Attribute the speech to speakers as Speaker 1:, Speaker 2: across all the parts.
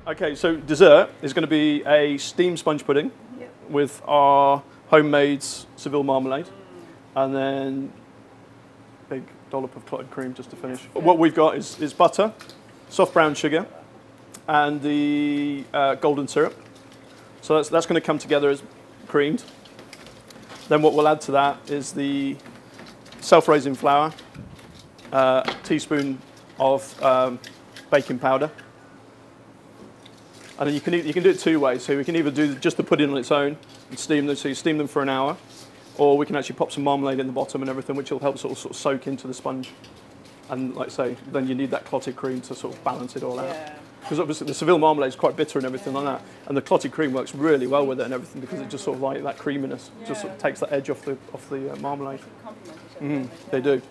Speaker 1: Okay, so dessert is going to be a steamed sponge pudding with our homemade Seville marmalade, and then a big dollop of clotted cream just to finish. What we've got is butter, soft brown sugar, and the golden syrup. So that's going to come together as creamed. Then what we'll add to that is the self-raising flour, a teaspoon of baking powder. And then you can do it two ways. So we can either do just the pudding on its own and steam them, so you steam them for an hour, or we can actually pop some marmalade in the bottom and everything, which will help sort of soak into the sponge. And like I say, then you need that clotted cream to sort of balance it all out. Because obviously the Seville marmalade is quite bitter and everything like that, and the clotted cream works really well with it and everything because it just sort of like that creaminess, just sort of takes that edge off the marmalade. They do.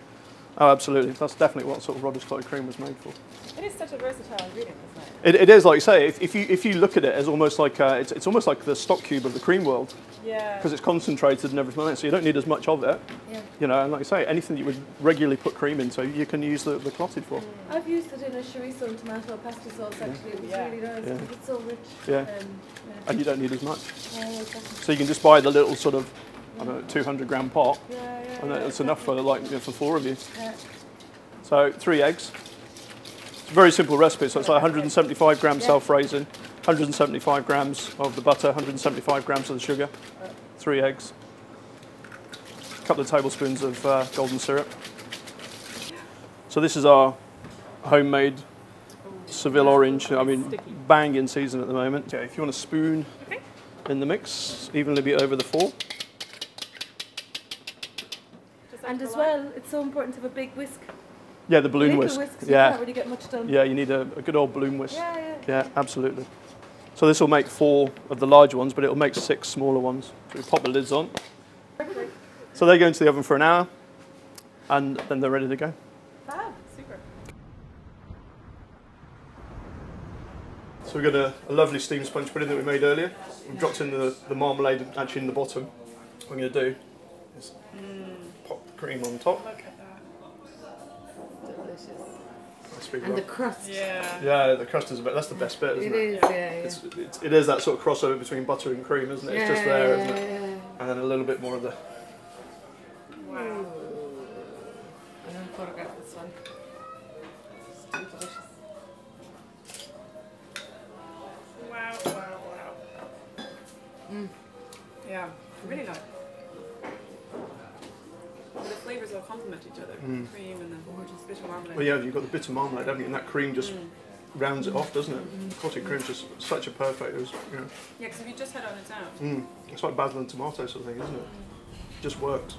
Speaker 1: Oh, absolutely. That's definitely what sort of Rodda's clotted cream was made for.
Speaker 2: It is such a versatile ingredient, isn't
Speaker 1: it? It is, like you say. If you look at it as almost like it's almost like the stock cube of the cream world.
Speaker 2: Yeah.
Speaker 1: Because it's concentrated and everything like that, so you don't need as much of it. Yeah. You know, and like I say, anything that you would regularly put cream into, you can use the clotted for.
Speaker 3: I've used it in a chorizo and tomato pesto sauce. Actually, it was really nice.
Speaker 1: Yeah.
Speaker 3: It's so rich.
Speaker 1: Yeah. And you don't need as much.
Speaker 3: Yeah, exactly.
Speaker 1: So you can just buy the little sort of, I don't know, 200-gram pot, and
Speaker 3: it's
Speaker 1: enough for for 4 of you. Yeah. So 3 eggs. It's a very simple recipe. So it's like 175 grams self-raising, 175 grams of the butter, 175 grams of the sugar, 3 eggs, a couple of tablespoons of golden syrup. So this is our homemade Seville orange. I mean, bang in season at the moment. Okay, if you want a spoon in the mix, evenly be over the fork.
Speaker 3: And as well, it's so important to have a big whisk.
Speaker 1: Yeah, the balloon whisk.
Speaker 3: You can't really get much done.
Speaker 1: Yeah, you need a good old balloon whisk.
Speaker 3: Yeah,
Speaker 1: absolutely. So this will make 4 of the larger ones, but it'll make 6 smaller ones. So we pop the lids on. So they go into the oven for an hour, and then they're ready to go.
Speaker 2: Fab, super.
Speaker 1: So we've got a lovely steamed sponge pudding that we made earlier. We've dropped in the marmalade actually in the bottom. What I'm going to do is pop the cream on top.
Speaker 2: Look at that.
Speaker 3: Delicious. And the crust.
Speaker 1: Yeah, the crust is that's the best bit, isn't it?
Speaker 3: It is, yeah.
Speaker 1: It is that sort of crossover between butter and cream, isn't it? It's just there, isn't it?
Speaker 3: Yeah.
Speaker 1: And then a little bit more of the...
Speaker 2: Wow.
Speaker 3: I'm going to photograph this one. It's too delicious.
Speaker 2: Wow. Yeah, really nice. The flavours all complement each other. Cream and the bitter marmalade.
Speaker 1: Well, yeah, you've got the bitter marmalade, haven't you? And that cream just rounds it off, doesn't it? Clotted cream's just such a perfect,
Speaker 2: Yeah, because if you just had it on its own.
Speaker 1: It's like basil and tomato sort of thing, isn't it? Just works.